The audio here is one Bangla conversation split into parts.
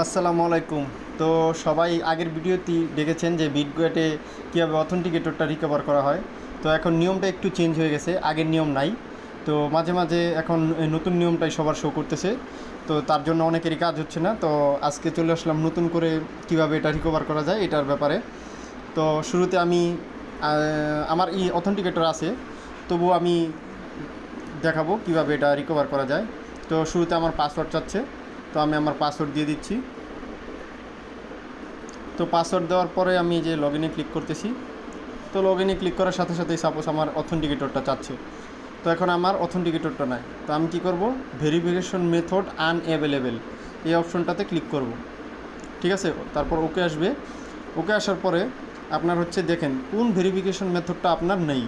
আসসালামু আলাইকুম। তো সবাই আগের ভিডিওতে দেখেছেন যে বিটগেটে কীভাবে অথেন্টিকেটরটা রিকভার করা হয়। তো এখন নিয়মটা একটু চেঞ্জ হয়ে গেছে, আগের নিয়ম নাই। তো মাঝে মাঝে এখন এই নতুন নিয়মটাই সবার শো করতেছে, তো তার জন্য অনেকেরই কাজ হচ্ছে না। তো আজকে চলে আসলাম নতুন করে কীভাবে এটা রিকভার করা যায় এটার ব্যাপারে। তো শুরুতে আমি আমার অথেন্টিকেটর আছে, তবু আমি দেখাবো কীভাবে এটা রিকভার করা যায়। তো শুরুতে আমার পাসওয়ার্ড চাচ্ছে, তো আমি আমার পাসওয়ার্ড দিয়ে দিচ্ছি। তো পাসওয়ার্ড দেওয়ার পরে আমি যে লগ ইনে ক্লিক করতেছি। তো লগ ইনে ক্লিক করার সাথে সাথেই সাপোজ আমার অথেন্টিকেটরটা চাচ্ছে। তো এখন আমার অথেন্টিকেটরটা নাই, তো আমি কি করব, ভেরিফিকেশন মেথড আনঅ্যাভেলেবেল এই অপশনটাতে ক্লিক করব। ঠিক আছে, তারপর ওকে আসবে। ওকে আসার পরে আপনার হচ্ছে দেখেন কোন ভেরিফিকেশন মেথডটা আপনার নেই।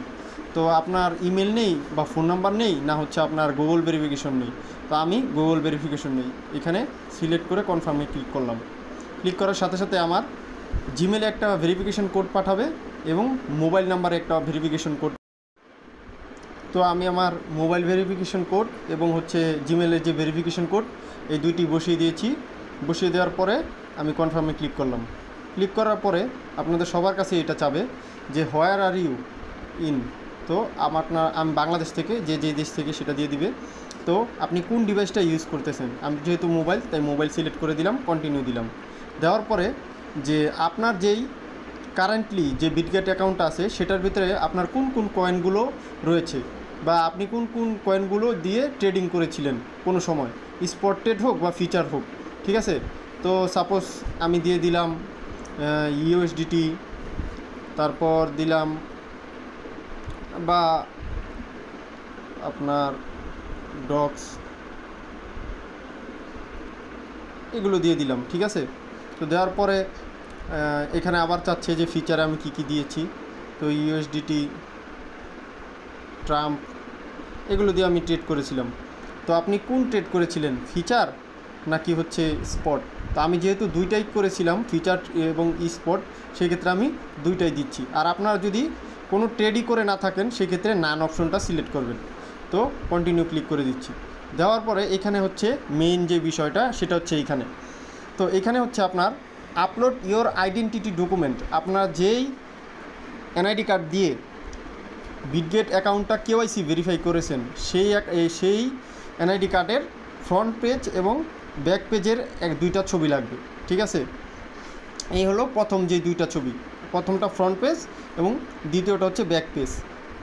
তো আপনার ইমেল নেই বা ফোন নাম্বার নেই, না হচ্ছে আপনার গুগল ভেরিফিকেশন নেই। তো আমি গুগল ভেরিফিকেশন নেই, এখানে সিলেক্ট করে কনফার্মে ক্লিক করলাম। ক্লিক করার সাথে সাথে আমার জিমেলে একটা ভেরিফিকেশন কোড পাঠাবে এবং মোবাইল নাম্বারে একটা ভেরিফিকেশন কোড। তো আমি আমার মোবাইল ভেরিফিকেশন কোড এবং হচ্ছে জিমেলের যে ভেরিফিকেশন কোড, এই দুইটি বসিয়ে দিয়েছি। বসিয়ে দেওয়ার পরে আমি কনফার্মে ক্লিক করলাম। ক্লিক করার পরে আপনাদের সবার কাছে এটা চাবে যে হোয়ার আর ইউ ইন। তো আমি বাংলাদেশ থেকে, যে দেশ থেকে সেটা দিয়ে দিবে। তো আপনি কোন ডিভাইসটা ইউজ করতেছেন, আমি যেহেতু মোবাইল, তাই মোবাইল সিলেক্ট করে দিলাম, কন্টিনিউ দিলাম। দেওয়ার পরে যে আপনার যেই কারেন্টলি যে বিটগেট অ্যাকাউন্ট আছে সেটার ভিতরে আপনার কোন কোন কয়েনগুলো রয়েছে, বা আপনি কোন কোন কয়েনগুলো দিয়ে ট্রেডিং করেছিলেন কোনো সময়, স্পট ট্রেড হোক বা ফিচার হোক। ঠিক আছে, তো সাপোজ আমি দিয়ে দিলাম ইউএসডিটি, তারপর দিলাম বা আপনার ডক্স, এগুলো দিয়ে দিলাম। ঠিক আছে, তো দেওয়ার পরে এখানে আবার চাচ্ছে যে ফিচারে আমি কি কি দিয়েছি। তো ইউএসডিটি, ট্রাম্প, এগুলো দিয়ে আমি ট্রেড করেছিলাম। তো আপনি কোন ট্রেড করেছিলেন, ফিচার নাকি হচ্ছে স্পট? তো আমি যেহেতু দুইটাই করেছিলাম, ফিচার এবং স্পট, সেক্ষেত্রে আমি দুইটাই দিচ্ছি। আর আপনারা যদি কোনো ট্রেডই করে না থাকেন সেক্ষেত্রে নান অপশনটা সিলেক্ট করবেন। তো কন্টিনিউ ক্লিক করে দিচ্ছি। দেওয়ার পরে এখানে হচ্ছে মেইন যে বিষয়টা সেটা হচ্ছে এইখানে। তো এখানে হচ্ছে আপনার আপলোড ইওর আইডেন্টিটি ডকুমেন্ট। আপনার যেই এনআইডি কার্ড দিয়ে বিটগেট অ্যাকাউন্টটা কেওয়াইসি ভেরিফাই করেছেন, সেই এনআইডি কার্ডের ফ্রন্ট পেজ এবং ব্যাক পেজের দুইটা ছবি লাগবে। ঠিক আছে, এই হলো প্রথম যে দুইটা ছবি, প্রথমটা ফ্রন্ট পেজ এবং দ্বিতীয়টা হচ্ছে ব্যাক পেজ।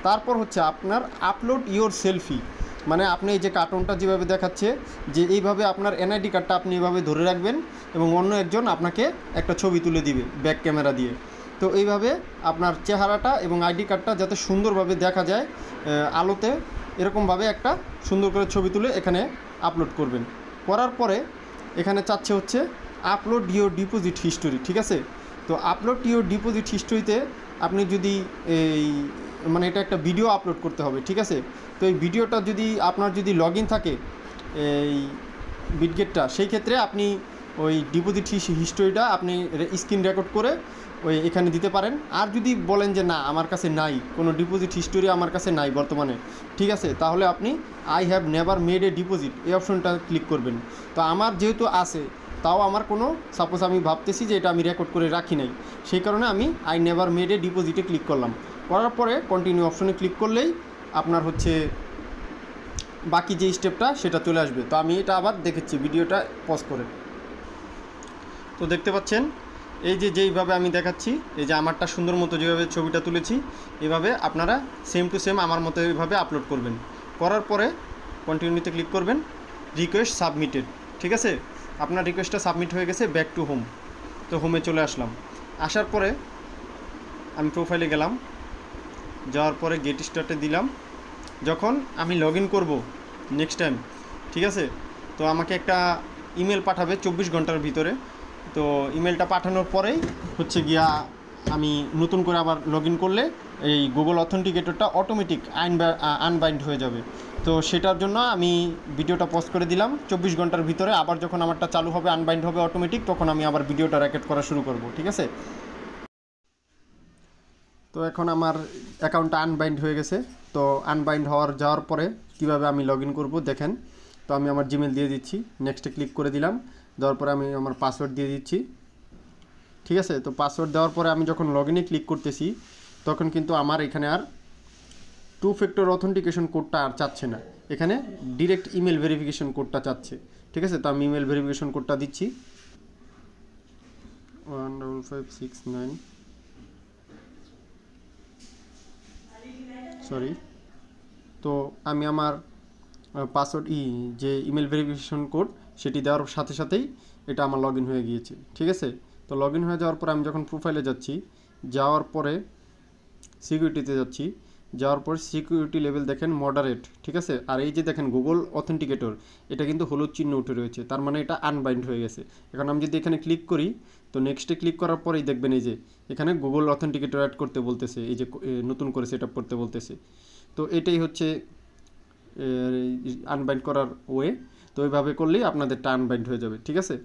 তারপর হচ্ছে আপনার আপলোড ইওর সেলফি, মানে আপনি এই যে কার্টুনটা যেভাবে দেখাচ্ছে, যে এইভাবে আপনার এনআইডি কার্ডটা আপনি এইভাবে ধরে রাখবেন এবং অন্য একজন আপনাকে একটা ছবি তুলে দিবে ব্যাক ক্যামেরা দিয়ে। তো এইভাবে আপনার চেহারাটা এবং আইডি কার্ডটা যাতে সুন্দরভাবে দেখা যায় আলোতে, এরকমভাবে একটা সুন্দর করে ছবি তুলে এখানে আপলোড করবেন। করার পরে এখানে চাচ্ছে হচ্ছে আপলোড ইওর ডিপোজিট হিস্টোরি। ঠিক আছে, তো আপলোড ইওর ডিপোজিট হিস্টোরিতে আপনি যদি এই মানে এটা একটা ভিডিও আপলোড করতে হবে। ঠিক আছে, তো এই ভিডিওটা যদি আপনার যদি লগ ইন থাকে এই বিটগেটটা, সেই ক্ষেত্রে আপনি ওই ডিপোজিট হিস্টোরিটা আপনি স্ক্রিন রেকর্ড করে ওই এখানে দিতে পারেন। আর যদি বলেন যে না আমার কাছে নাই, কোনো ডিপোজিট হিস্টোরি আমার কাছে নাই বর্তমানে, ঠিক আছে, তাহলে আপনি I have never made a deposit এই অপশনটা ক্লিক করবেন। তো আমার যেহেতু আছে, তাও আমার কোনো, সাপোজ আমি ভাবতেছি যে এটা আমি রেকর্ড করে রাখি নাই, সেই কারণে আমি আই নেভার মেড এ ডিপোজিটে ক্লিক করলাম। করার পরে কন্টিনিউ অপশনে ক্লিক করলেই আপনার হচ্ছে বাকি যে স্টেপটা সেটা চলে আসবে। তো আমি এটা আবার দেখেছি ভিডিওটা পজ করে। তো দেখতে পাচ্ছেন এই যে যেইভাবে আমি দেখাচ্ছি, এই যে আমারটা সুন্দর মতো যেভাবে ছবিটা তুলেছি, এভাবে আপনারা সেম টু সেম আমার মতো এইভাবে আপলোড করবেন। করার পরে কন্টিনিউতে ক্লিক করবেন, রিকোয়েস্ট সাবমিটেড। ঠিক আছে, আপনার রিকোয়েস্টটা সাবমিট হয়ে গেছে, ব্যাক টু হোম। তো হোমে চলে আসলাম। আসার পরে আমি প্রোফাইলে গেলাম, যাওয়ার পরে গেট স্টার্টে দিলাম। যখন আমি লগ ইন করবো নেক্সট টাইম, ঠিক আছে, তো আমাকে একটা ইমেল পাঠাবে 24 ঘন্টার ভিতরে। তো ইমেলটা পাঠানোর পরেই হচ্ছে গিয়া আমি নতুন করে আবার লগ ইন করলে এই গুগল অথেন্টিকেটরটা অটোমেটিক আনবাইন্ড হয়ে যাবে। তো সেটার জন্য আমি ভিডিওটা পজ করে দিলাম। 24 ঘন্টার ভিতরে আবার যখন আমারটা চালু হবে, আনবাইন্ড হবে অটোমেটিক, তখন আমি আবার ভিডিওটা রেকর্ড করা শুরু করব। ঠিক আছে, তো এখন আমার অ্যাকাউন্টটা আনবাইন্ড হয়ে গেছে। তো আনবাইন্ড যাওয়ার পরে কিভাবে আমি লগ ইন করবো দেখেন। তো তো আমি আমার জিমেল দিয়ে দিচ্ছি, নেক্সটে ক্লিক করে দিলাম, দেওয়ার পরে আমি আমার পাসওয়ার্ড দিয়ে দিচ্ছি। ঠিক আছে, তো পাসওয়ার্ড দেওয়ার পরে আমি যখন লগ ইনে ক্লিক করতেছি তখন কিন্তু আমার এখানে আর 2 ফ্যাক্টর অথেন্টিকেশন কোডটা আর চাচ্ছে না, এখানে ডিরেক্ট ইমেল ভেরিফিকেশন কোডটা চাচ্ছে। ঠিক আছে, তো আমি ইমেল ভেরিফিকেশন কোডটা দিচ্ছি 15569, সরি। তো আমি আমার পাসওয়ার্ড যে ইমেল ভেরিফিকেশন কোড সেটি দেওয়ার সাথে সাথেই এটা আমার লগ ইন হয়ে গিয়েছে। ঠিক আছে, তো লগ ইন হয়ে যাওয়ার পরে আমি যখন প্রোফাইলে যাচ্ছি, যাওয়ার পরে সিকিউরিটিতে যাচ্ছি, যাওয়ার পর সিকিউরিটি লেভেল দেখেন মডারেট। ঠিক আছে, আর এই যে দেখেন গুগল অথেন্টিকেটর, এটা কিন্তু হলুদ চিহ্ন উঠে রয়েছে, তার মানে এটা আনবাইন্ড হয়ে গেছে। এখন আমি যদি এখানে ক্লিক করি, তো নেক্সটে ক্লিক করার পরেই দেখবেন এই যে এখানে গুগল অথেন্টিকেটর অ্যাড করতে বলতেছে, এই যে নতুন করে সেট আপ করতে বলতেছে। তো এটাই হচ্ছে আনবাইন্ড করার ওয়ে। তো এইভাবে করলেই আপনাদেরটা আনবাইন্ড হয়ে যাবে। ঠিক আছে।